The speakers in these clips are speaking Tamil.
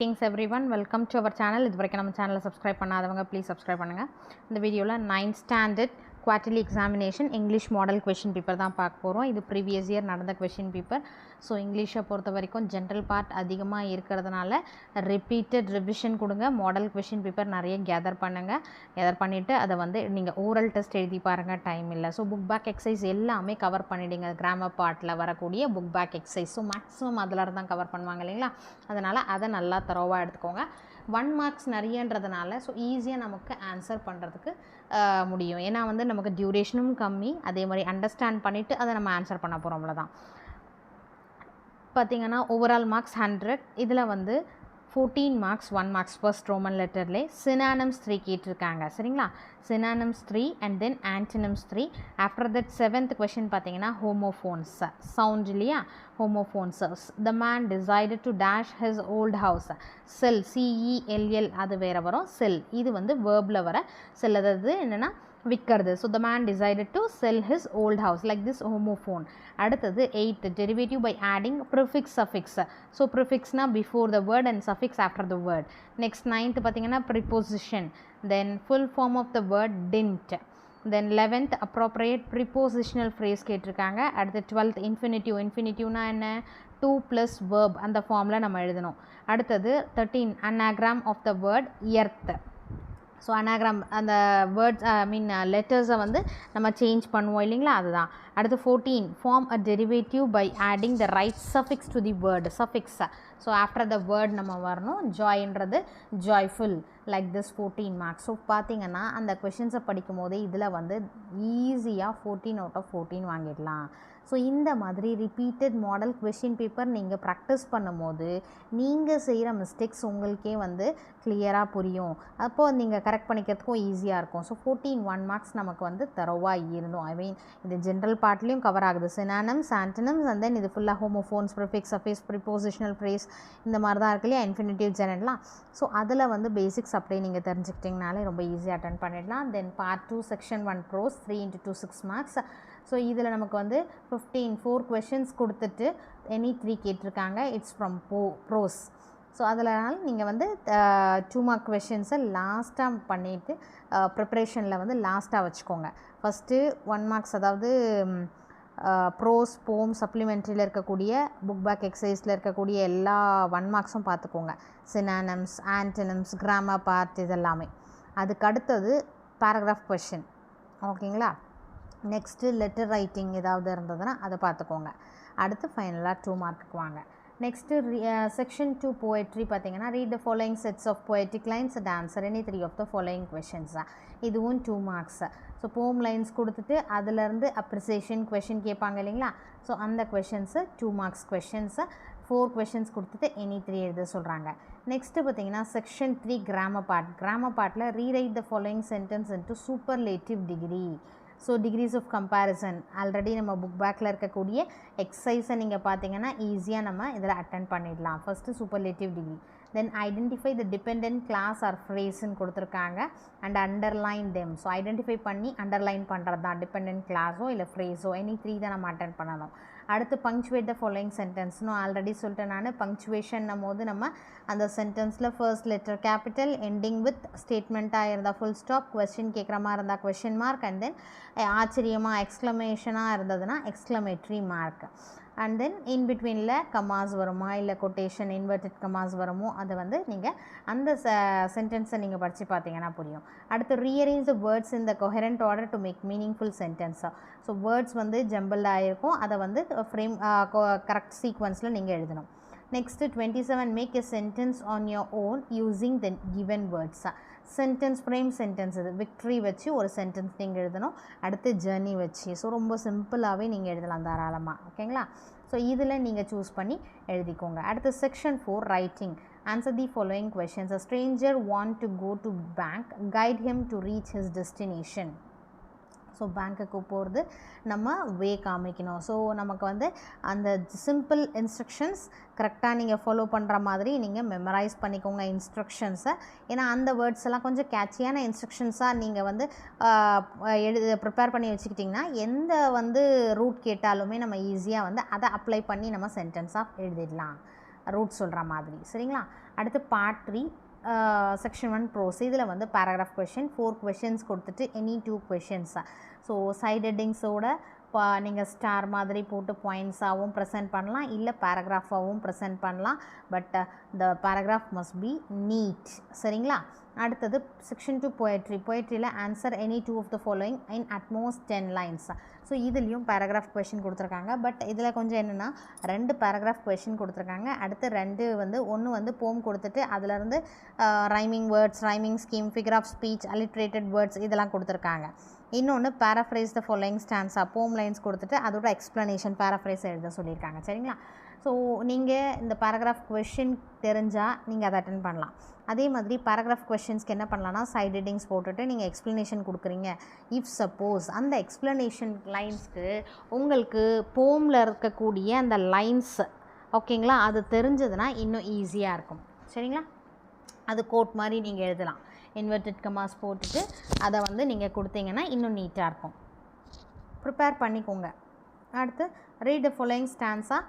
Greetings everyone, welcome to our channel. இது வரைக்கும் நம்ம சேனலை சப்ஸ்கிரைப் பண்ணாதவங்க ப்ளீஸ் சப்ஸ்கிரைப் பண்ணுங்கள். இந்த வீடியோவில் 9th standard quarterly examination English model question paper தான் பார்க்க போகிறோம். இது ப்ரீவியஸ் இயர் நடந்த கொஷின் பேப்பர். ஸோ இங்கிலீஷை பொறுத்த வரைக்கும் ஜென்ரல் பார்ட் அதிகமாக இருக்கிறதுனால ரிப்பீட்டட் ரிவிஷன் கொடுங்க. மாடல் கொஷின் பேப்பர் நிறைய கேதர் பண்ணுங்கள். கேதர் பண்ணிவிட்டு அதை வந்து நீங்கள் ஓரல் டெஸ்ட் எழுதி பாருங்கள், டைம் இல்லை. ஸோ புக் பேக் எக்ஸசைஸ் எல்லாமே கவர் பண்ணிவிடுங்க. கிராமர் பார்ட்டில் வரக்கூடிய book back exercise so maximum அதில் தான் கவர் பண்ணுவாங்க இல்லைங்களா, அதனால் அதை நல்லா தரோவாக எடுத்துக்கோங்க. 1 மார்க்ஸ் நிறையன்றதுனால ஸோ ஈஸியாக நமக்கு ஆன்சர் பண்ணுறதுக்கு முடியும். ஏன்னா வந்து நமக்கு டியூரேஷனும் கம்மி, அதே மாதிரி அண்டர்ஸ்டாண்ட் பண்ணிவிட்டு அதை நம்ம ஆன்சர் பண்ண போகிறோம். அவ்வளோதான். பார்த்திங்கன்னா ஓவரால் மார்க்ஸ் 100. இதில் வந்து 14 மார்க்ஸ் 1 மார்க்ஸ் ஃபர்ஸ்ட் ரோமன் லெட்டர்லே சினானம்ஸ் 3 கேட்டிருக்காங்க. சரிங்களா, synonyms 3 and then antonyms 3. After that 7th question பார்த்தீங்கன்னா ஹோமோஃபோன்ஸ் சவுண்ட் இல்லையா, homophones. The man decided to dash his old house. Sell CELL அது வேறு வரும். செல் இது வந்து வேர்பில் வர செல், அதாவது என்னென்னா விற்கிறது. So the man decided to sell his old house like this homophone. அடுத்தது 8th derivative by adding prefix suffix. So ப்ரிஃபிக்ஸ்னா before the word and suffix after the word. Next 9th பார்த்தீங்கன்னா preposition, then full form of the word didn't. Then 11th appropriate prepositional phrase கேட்டிருக்காங்க. அடுத்து 12th இன்ஃபினிட்டிவ்னா என்ன, 2 + verb அந்த ஃபார்மில் நம்ம எழுதணும். அடுத்தது 13 anagram of the word earth. So anagram அந்த வேர்ட்ஸ் லெட்டர்ஸை வந்து நம்ம சேஞ்ச் பண்ணுவோம் இல்லைங்களா, அதுதான். அடுத்து 14 form a derivative by adding the right suffix to the word. Suffix so after the word நம்ம வரணும். ஜாய்ன்றது joyful like this 14 marks. So பார்த்திங்கன்னா அந்த கொஷின்ஸை படிக்கும் போதே இதில் வந்து ஈஸியாக 14 out of 14 வாங்கிடலாம். ஸோ இந்த மாதிரி ரிப்பீட்டட் மாடல் கொஷின் பேப்பர் நீங்கள் ப்ராக்டிஸ் பண்ணும்போது நீங்கள் செய்கிற மிஸ்டேக்ஸ் உங்களுக்கே வந்து கிளியராக புரியும். அப்போது நீங்கள் கரெக்ட் பண்ணிக்கிறதுக்கும் ஈஸியாக இருக்கும். ஸோ 14 1 மார்க்ஸ் நமக்கு வந்து தரோவாக இருந்தோம். ஐ மீன் இது ஜென்ரல் பார்ட்லேயும் கவர் ஆகுது. சினானம்ஸ், ஆன்டனம்ஸ் அண்ட் தென் இது ஃபுல்லாக homophones, prefix, suffix, prepositional phrase இந்த மாதிரி தான் இருக்கு இல்லையா, இன்ஃபினிட்டிவ், ஜெனரல்லாம். ஸோ அதில் வந்து பேசிக்ஸ் அப்படியே நீங்கள் தெரிஞ்சுக்கிட்டிங்கனாலே ரொம்ப ஈஸியாக அட்டன் பண்ணிடலாம். Then part 2 section 1 prose 3 × 2 6 marks. So இதில் நமக்கு வந்து 4 கொஷின்ஸ் கொடுத்துட்டு எனி 3 கேட்டிருக்காங்க. It's from pros. ஸோ அதனால் நீங்கள் வந்து 2 மார்க் கொஷின்ஸை லாஸ்ட்டாக பண்ணிவிட்டு ப்ரிப்ரேஷனில் வந்து லாஸ்ட்டாக வச்சுக்கோங்க. ஃபஸ்ட்டு 1 மார்க்ஸ் அதாவது ப்ரோஸ், போம், சப்ளிமெண்ட்ரியில் இருக்கக்கூடிய புக் பேக் எக்ஸசைஸில் இருக்கக்கூடிய எல்லா 1 மார்க்ஸும் பார்த்துக்கோங்க. சினானம்ஸ், ஆன்டனம்ஸ், கிராமர் பார்ட் இதெல்லாமே. அதுக்கு அடுத்தது பேராகிராஃப் கொஷின், ஓகேங்களா. நெக்ஸ்ட்டு லெட்டர் ரைட்டிங் ஏதாவது இருந்ததுன்னா அதை பார்த்துக்கோங்க. அடுத்து ஃபைனலாக 2 மார்க்குக்கு வாங்க. நெக்ஸ்ட்டு செக்ஷன் 2 போயட்ரி பார்த்தீங்கன்னா read the following sets of poetic lines and answer any 3 of the following questions. இதுவும் 2 மார்க்ஸ். ஸோ போம் லைன்ஸ் கொடுத்துட்டு அதிலேருந்து அப்ரிசியேஷன் கொஷின் கேட்பாங்க இல்லைங்களா, ஸோ அந்த கொஷின்ஸு 2 மார்க்ஸ் கொஷின்ஸை 4 கொஷின்ஸ் கொடுத்துட்டு எனி 3 எழுத சொல்கிறாங்க. நெக்ஸ்ட்டு பார்த்தீங்கன்னா செக்ஷன் 3 கிராமர் பார்ட். கிராமர் பார்ட்டில் rewrite the following sentence into superlative degree. So degrees of comparison already நம்ம புக் பேக்கில் இருக்கக்கூடிய எக்ஸசைஸை நீங்கள் பார்த்தீங்கன்னா ஈஸியாக நம்ம இதில் அட்டன் பண்ணிடலாம். First superlative degree, then identify the dependent clause or ஃப்ரேஸ்ன்னு கொடுத்துருக்காங்க and underline them. So identify பண்ணி அண்டர்லைன் பண்ணுறது தான் டிபெண்டன்ட் கிளாஸோ இல்லை ஃப்ரேஸோ, எனி 3 தான் நம்ம அட்டன் பண்ணணும். அடுத்து பங்க்சுவேட் த ஃபாலோயிங் சென்டென்ஸ்னு ஆல்ரெடி சொல்லிட்டேன் நான். பங்க்சுவேஷன்னும் போது நம்ம அந்த சென்டென்ஸில் first letter capital, ending with ஸ்டேட்மெண்ட்டாக இருந்தால் ஃபுல் ஸ்டாப், கொஸ்டின் கேட்குற மாதிரி இருந்தால் கொஸ்டின் மார்க், அண்ட் தென் ஆச்சரியமாக எக்ஸ்க்ளமேஷனாக இருந்ததுன்னா எக்ஸ்க்ளமேட்ரி மார்க். அண்ட் தென் இன் பிட்வீனில் கமாஸ் வருமா இல்லை கொட்டேஷன் இன்வெர்டட் கமாஸ் வருமோ அதை வந்து நீங்கள் அந்த சென்டென்ஸை நீங்கள் படித்து பார்த்தீங்கன்னா புரியும். அடுத்து rearrange the words in the coherent order to make meaningful சென்டென்ஸாக. ஸோ வேர்ட்ஸ் வந்து ஜம்பிள்ட் ஆகிருக்கும், அதை வந்து ஃப்ரேம் கரெக்ட் சீக்வன்ஸில் நீங்கள் எழுதணும். Next 27 make a sentence on your own using the given வேர்ட்ஸாக. சென்டென்ஸ் ஃப்ரேம் சென்டென்ஸ் இது விக்ட்ரி வச்சு ஒரு சென்டென்ஸ் நீங்கள் எழுதணும். அடுத்து ஜர்னி வச்சு. ஸோ ரொம்ப சிம்பிளாகவே நீங்கள் எழுதலாம் தாராளமாக, ஓகேங்களா. ஸோ இதில் நீங்கள் சூஸ் பண்ணி எழுதிக்கோங்க. அடுத்து section 4 writing. Answer the following questions. A stranger want to go to bank, guide him to reach his destination. So பேங்க்குக்கு போகிறது நம்ம வே காமிக்கணும். ஸோ நமக்கு வந்து அந்த சிம்பிள் இன்ஸ்ட்ரக்ஷன்ஸ் கரெக்டாக நீங்கள் ஃபாலோ பண்ணுற மாதிரி நீங்கள் மெமரைஸ் பண்ணிக்கோங்க இன்ஸ்ட்ரக்ஷன்ஸை. ஏன்னா அந்த வேர்ட்ஸ் எல்லாம் கொஞ்சம் கேட்சியான இன்ஸ்ட்ரக்ஷன்ஸாக நீங்கள் வந்து ப்ரிப்பேர் பண்ணி வச்சுக்கிட்டிங்கன்னா எந்த வந்து ரூட் கேட்டாலுமே நம்ம ஈஸியாக வந்து அதை அப்ளை பண்ணி நம்ம சென்டென்ஸாக எழுதிடலாம். ரூட் சொல்கிற மாதிரி. சரிங்களா? அடுத்து பார்ட் 3 செக்ஷன் 1 ப்ரோஸ். இதில் வந்து பேராகிராஃப் கொஷின் 4 கொஷின்ஸ் கொடுத்துட்டு எனி 2 கொஷின்ஸ். ஸோ சைட் ஹெட்டிங்ஸோட நீங்கள் ஸ்டார் மாதிரி போட்டு பாயிண்ட்ஸாகவும் ப்ரெசென்ட் பண்ணலாம், இல்லை பேராகிராஃபாகவும் ப்ரெசென்ட் பண்ணலாம். But the paragraph must be neat. சரிங்களா? அடுத்தது செக்ஷன் 2 போயட்ரி. போயட்ரியில் answer any 2 of the following in utmost 10 lines. So இதுலேயும் பேராகிராஃப் கொஷின் கொடுத்துருக்காங்க. பட் இதில் கொஞ்சம் என்னென்னா 2 பேராகிராஃப் கொஷின் கொடுத்துருக்காங்க. அடுத்து 2 வந்து ஒன்று வந்து போம் கொடுத்துட்டு அதிலேருந்து rhyming words, rhyming scheme, figure of speech, alliterated words இதெல்லாம் கொடுத்துருக்காங்க. இன்னொன்று paraphrase the following stanza, poem lines கொடுத்துட்டு அதோட எக்ஸ்ப்ளனேஷன் பேராஃப்ரைஸ் எழுத சொல்லியிருக்காங்க. சரிங்களா? ஸோ நீங்கள் இந்த பேராகிராஃப் கொஷின் தெரிஞ்சால் நீங்கள் அதை அட்டென்ட் பண்ணலாம். அதே மாதிரி பேராகிராஃப் கொஷின்ஸ்க்கு என்ன பண்ணலான்னா சைட் ஹெட்டிங்ஸ் போட்டுட்டு நீங்கள் எக்ஸ்ப்ளனேஷன் கொடுக்குறீங்க. இஃப் சப்போஸ் அந்த எக்ஸ்ப்ளனேஷன் லைன்ஸ்க்கு உங்களுக்கு போமில் இருக்கக்கூடிய அந்த லைன்ஸ் ஓகேங்களா அது தெரிஞ்சதுன்னா இன்னும் ஈஸியாக இருக்கும். சரிங்களா? அது கோட் மாதிரி நீங்கள் எழுதலாம். இன்வெர்டட் கமாஸ் போட்டுட்டு அதை வந்து நீங்கள் கொடுத்தீங்கன்னா இன்னும் நீட்டாக இருக்கும். ப்ரிப்பேர் பண்ணிக்கோங்க. அடுத்து read the following stanza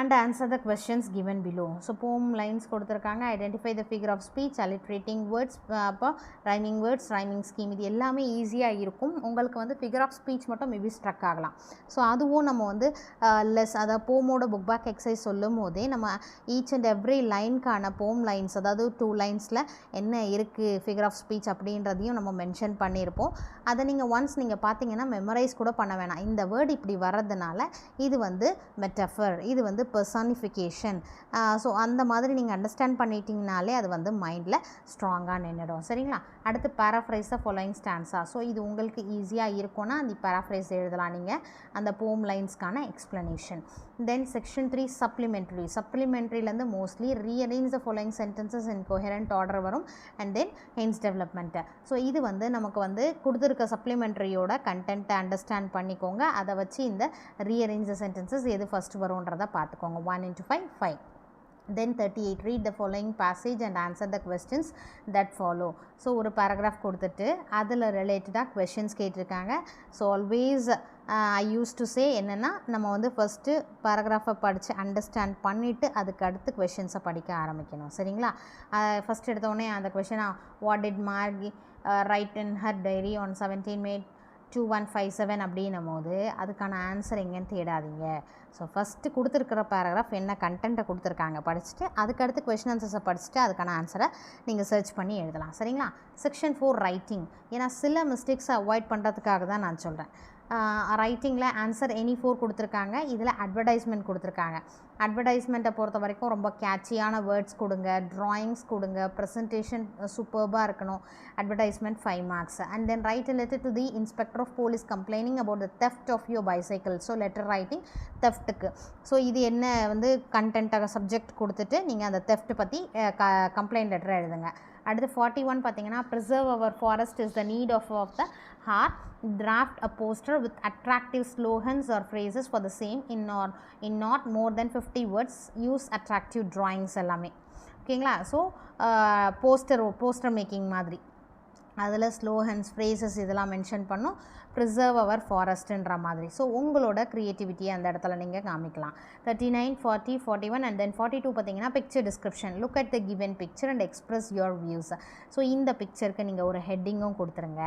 and answer the questions given below. So poem lines கொடுத்துருக்காங்க. Identify the figure of speech, alliterating words, அப்போ ரைமிங் வேர்ட்ஸ், ரைமிங் ஸ்கீம் இது எல்லாமே ஈஸியாக இருக்கும். உங்களுக்கு வந்து ஃபிகர் ஆஃப் ஸ்பீச் மட்டும் மேபி ஸ்ட்ரக் ஆகலாம். ஸோ அதுவும் நம்ம வந்து லெஸ் அதாவது போமோட புக் பேக் எக்ஸசைஸ் சொல்லும் போதே நம்ம ஈச் அண்ட் எவ்ரி லைனுக்கான போம் லைன்ஸ் அதாவது 2 லைன்ஸில் என்ன இருக்குது ஃபிகர் ஆஃப் ஸ்பீச் அப்படின்றதையும் நம்ம மென்ஷன் பண்ணியிருப்போம். அதை நீங்கள் ஒன்ஸ் நீங்கள் பார்த்தீங்கன்னா மெமரைஸ் கூட பண்ண வேணாம். இந்த வேர்டு இப்படி வர்றதுனால இது வந்து மெட்டஃபர், இது வந்து பர்சானிஃபிகேஷன். ஸோ அந்த மாதிரி நீங்கள் அண்டர்ஸ்டாண்ட் பண்ணிட்டீங்கனாலே அது வந்து மைண்டில் ஸ்ட்ராங்காக நின்றுடும். சரிங்களா? அடுத்து paraphrase the following stanza. So இது உங்களுக்கு ஈஸியாக இருக்கும்னா அந்த பேராஃப்ரைஸ் எழுதலாம் நீங்கள் அந்த போம் லைன்ஸ்க்கான எக்ஸ்ப்ளனேஷன். Then section 3 supplementary. சப்ளிமெண்ட்ரிலேருந்து mostly rearrange the following sentences in coherent order வரும். And then hints development. So இது வந்து நமக்கு வந்து கொடுத்துருக்க சப்ளிமெண்ட்ரியோட கண்டென்ட்டை அண்டர்ஸ்டாண்ட் பண்ணிக்கோங்க. அதை வச்சு இந்த ரீஅரேஞ்ச் த சென்டென்சஸ் எது ஃபஸ்ட்டு வரும்ன்றதை பார்த்துக்கோங்க. 1 into 5 5. Then 38 read the following passage and answer the questions that follow. So ஒரு பேராகிராஃப் கொடுத்துட்டு அதில் ரிலேட்டடாக கொஷின்ஸ் கேட்டிருக்காங்க. So always I use to say என்னென்னா நம்ம வந்து ஃபஸ்ட்டு பேராகிராஃபை படித்து அண்டர்ஸ்டாண்ட் பண்ணிவிட்டு அதுக்கு அடுத்து கொஷின்ஸை படிக்க ஆரம்பிக்கணும். சரிங்களா? ஃபஸ்ட் எடுத்தோடனே அந்த கொஷினை what did Margie write in her diary on 17 May 2157 அப்படின்னும் போது அதுக்கான ஆன்சர் எங்கேன்னு தேடாதீங்க. ஸோ ஃபஸ்ட்டு கொடுத்துருக்கிற பேராகிராஃப் என்ன கண்டென்ட்டை கொடுத்துருக்காங்க படிச்சுட்டு அதுக்கடுத்து கொஷின் ஆன்சர்ஸை படிச்சுட்டு அதுக்கான ஆன்சரை நீங்கள் சர்ச் பண்ணி எழுதலாம். சரிங்களா? Section 4 writing. ஏன்னா சில மிஸ்டேக்ஸை அவாய்ட் பண்ணுறதுக்காக தான் நான் சொல்கிறேன். ரைட்டிங்கில் ஆன்சர் எனி 4 கொடுத்துருக்காங்க. இதில் அட்வர்டைஸ்மெண்ட் கொடுத்துருக்காங்க. அட்வர்டைஸ்மெண்ட்டை பொறுத்த வரைக்கும் ரொம்ப கேட்சியான வேர்ட்ஸ் கொடுங்க, ட்ராயிங்ஸ் கொடுங்க, ப்ரெசன்டேஷன் சூப்பர்பாக இருக்கணும். Advertisement 5 marks. And then write a letter to the inspector of police complaining about the theft of your bicycle. So letter writing தெஃப்ட்டுக்கு. ஸோ இது என்ன வந்து கண்டென்ட்டாக சப்ஜெக்ட் கொடுத்துட்டு நீங்கள் அந்த தெஃப்ட் பற்றி கம்ப்ளைண்ட் லெட்டர் எழுதுங்க. அடுத்து 41 பார்த்தீங்கன்னா preserve our forest is the need of the heart. Draft a poster with attractive slogans or phrases for the same in not more than 50 words. Use attractive drawings எல்லாமே. ஓகேங்களா? ஸோ போஸ்டர் மேக்கிங் மாதிரி அதில் ஸ்லோகன்ஸ், ஃப்ரேசஸ் இதெல்லாம் மென்ஷன் பண்ணும். ப்ரிசர்வ் அவர் ஃபாரஸ்ட்டுன்ற மாதிரி. ஸோ உங்களோட க்ரியேட்டிவிட்டியை அந்த இடத்துல நீங்கள் காமிக்கலாம். 39 40 41 அண்ட் தென் 42 பார்த்தீங்கன்னா picture description. Look at the given picture and express your views. So இந்த பிக்சருக்கு நீங்கள் ஒரு ஹெட்டிங்கும் கொடுத்துருங்க,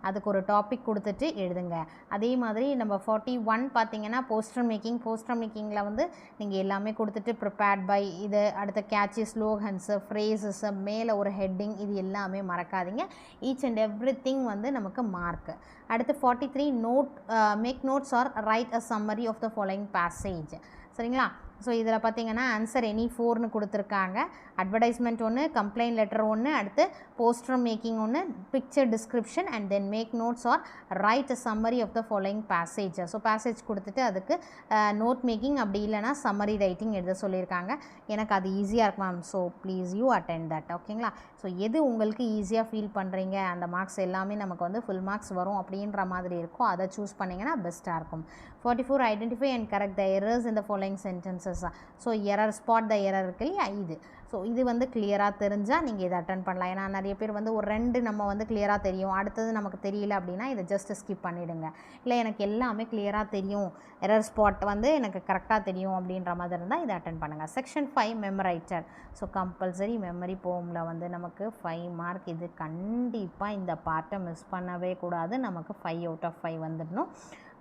அதுக்கு ஒரு டாபிக் கொடுத்துட்டு எழுதுங்க. அதே மாதிரி நம்ம 41 பார்த்தீங்கன்னா போஸ்டர் மேக்கிங்கில் வந்து நீங்கள் எல்லாமே கொடுத்துட்டு ப்ரிப்பேர்ட் பை இது அடுத்த கேட்சி ஸ்லோகன்ஸு, ஃப்ரேசஸ்ஸு, மேலே ஒரு ஹெட்டிங் இது எல்லாமே மறக்காதீங்க. ஈச் அண்ட் எவ்ரி திங் வந்து நமக்கு மார்க்கு. அடுத்து 43 make notes or write a summary of the following passage. சரிங்களா? ஸோ இதில் பார்த்தீங்கன்னா ஆன்சர் எனி 4ன்னு கொடுத்துருக்காங்க. அட்வர்டைஸ்மெண்ட் ஒன்று, கம்ப்ளைண்ட் லெட்டர் ஒன்று, அடுத்து போஸ்டர் மேக்கிங் ஒன்று, picture description and then make notes or write a summary of the following passage. So passage கொடுத்துட்டு அதுக்கு நோட் மேக்கிங் அப்படி இல்லைனா சம்மரி ரைட்டிங் எழுத சொல்லியிருக்காங்க. எனக்கு அது ஈஸியாக இருக்கும் ma'am. So please you attend that. ஓகேங்களா? ஸோ எது உங்களுக்கு ஈஸியாக ஃபீல் பண்ணுறீங்க அந்த மார்க்ஸ் எல்லாமே நமக்கு வந்து ஃபுல் மார்க்ஸ் வரும் அப்படின்ற மாதிரி இருக்கும், அதை சூஸ் பண்ணிங்கன்னா பெஸ்ட்டாக இருக்கும். 44 identify and correct the errors in the following sentences. So error spot the error இருக்கு இல்லையா இது. ஸோ இது வந்து கிளியராக தெரிஞ்சால் நீங்கள் இதை அட்டன் பண்ணலாம். ஏன்னா நிறைய பேர் வந்து ஒரு 2 நம்ம வந்து கிளியராக தெரியும், அடுத்தது நமக்கு தெரியல அப்படின்னா இதை ஜஸ்ட் ஸ்கிப் பண்ணிவிடுங்க. இல்லை எனக்கு எல்லாமே கிளியராக தெரியும், எரர் ஸ்பாட் வந்து எனக்கு கரெக்டாக தெரியும் அப்படின்ற மாதிரி இருந்தால் இதை அட்டன் பண்ணுங்கள். செக்ஷன் 5 மெமரைட்டட். ஸோ கம்பல்சரி மெமரி போமில் வந்து நமக்கு 5 மார்க். இது கண்டிப்பாக இந்த பார்ட்டை மிஸ் பண்ணவே கூடாது. நமக்கு 5 out of 5 வந்துடணும்.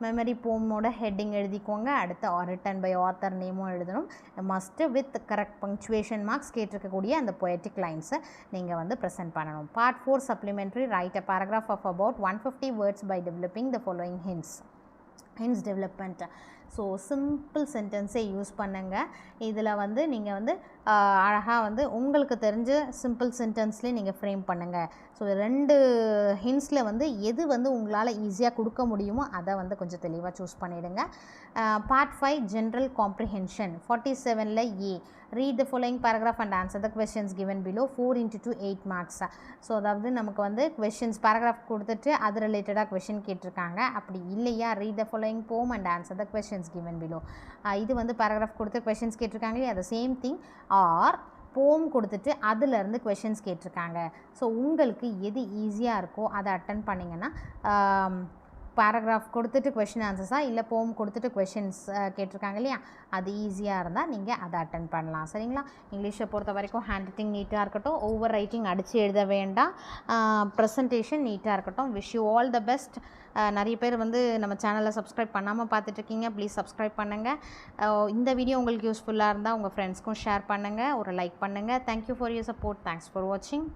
மெமரி போமோட ஹெட்டிங் எழுதிக்கோங்க. அடுத்து ரிட்டன் பை ஆத்தர் நேமும் எழுதணும். Must with correct punctuation marks கேட்டிருக்கக்கூடிய அந்த பொயட்டிக் லைன்ஸை நீங்கள் வந்து ப்ரெசென்ட் பண்ணணும். Part 4 supplementary write a paragraph of about 150 words by developing the following hints development. So simple சென்டென்ஸை யூஸ் பண்ணுங்கள். இதில் வந்து நீங்கள் வந்து அழகாக வந்து உங்களுக்கு தெரிஞ்ச சிம்பிள் சென்டென்ஸ்லேயே நீங்கள் ஃப்ரேம் பண்ணுங்கள். ஸோ 2 ஹிண்ட்ஸில் வந்து எது வந்து உங்களால் ஈஸியாக கொடுக்க முடியுமோ அதை வந்து கொஞ்சம் தெளிவாக சூஸ் பண்ணிவிடுங்க. பார்ட் 5 ஜென்ரல் காம்ப்ரிஹென்ஷன் 47ல் A read the following paragraph and answer the questions given below. 4 into 2 8 marks. So அதாவது நமக்கு வந்து questions paragraph கொடுத்துட்டு அது ரிலேட்டடாக கொஷின் கேட்டிருக்காங்க. அப்படி இல்லையா read the following poem and answer the questions given below. இது வந்து paragraph கொடுத்து questions கேட்டிருக்காங்க இல்லையா, அது சேம் திங். ஆர் போம் கொடுத்துட்டு அதிலேருந்து கொஷின்ஸ் கேட்டிருக்காங்க. ஸோ உங்களுக்கு எது ஈஸியாக இருக்கோ அதை அட்டன் பண்ணிங்கன்னா பேராகிராஃப் கொடுத்துட்டு கொஷின் ஆன்சர்ஸாக இல்லை போம் கொடுத்துட்டு கொஷின்ஸ் கேட்டிருக்காங்க இல்லையா, அது ஈஸியாக இருந்தால் நீங்கள் அதை அட்டன் பண்ணலாம். சரிங்களா? இங்கிலீஷை பொறுத்த வரைக்கும் ஹேண்ட் ரைட்டிங் நீட்டாக இருக்கட்டும், ஓவர் ரைட்டிங் அடித்து எழுத வேண்டாம், ப்ரெசன்டேஷன் நீட்டாக இருக்கட்டும். Wish you all the best. நிறைய பேர் வந்து நம்ம சேனலை சப்ஸ்கிரைப் பண்ணாமல் பார்த்துட்ருக்கீங்க, ப்ளீஸ் சப்ஸ்கிரைப் பண்ணுங்கள். இந்த வீடியோ உங்களுக்கு யூஸ்ஃபுல்லாக இருந்தால் உங்கள் ஃப்ரெண்ட்ஸ்க்கும் ஷேர் பண்ணுங்கள், ஒரு லைக் பண்ணுங்கள். Thank you for your support. Thanks for வாட்சிங்.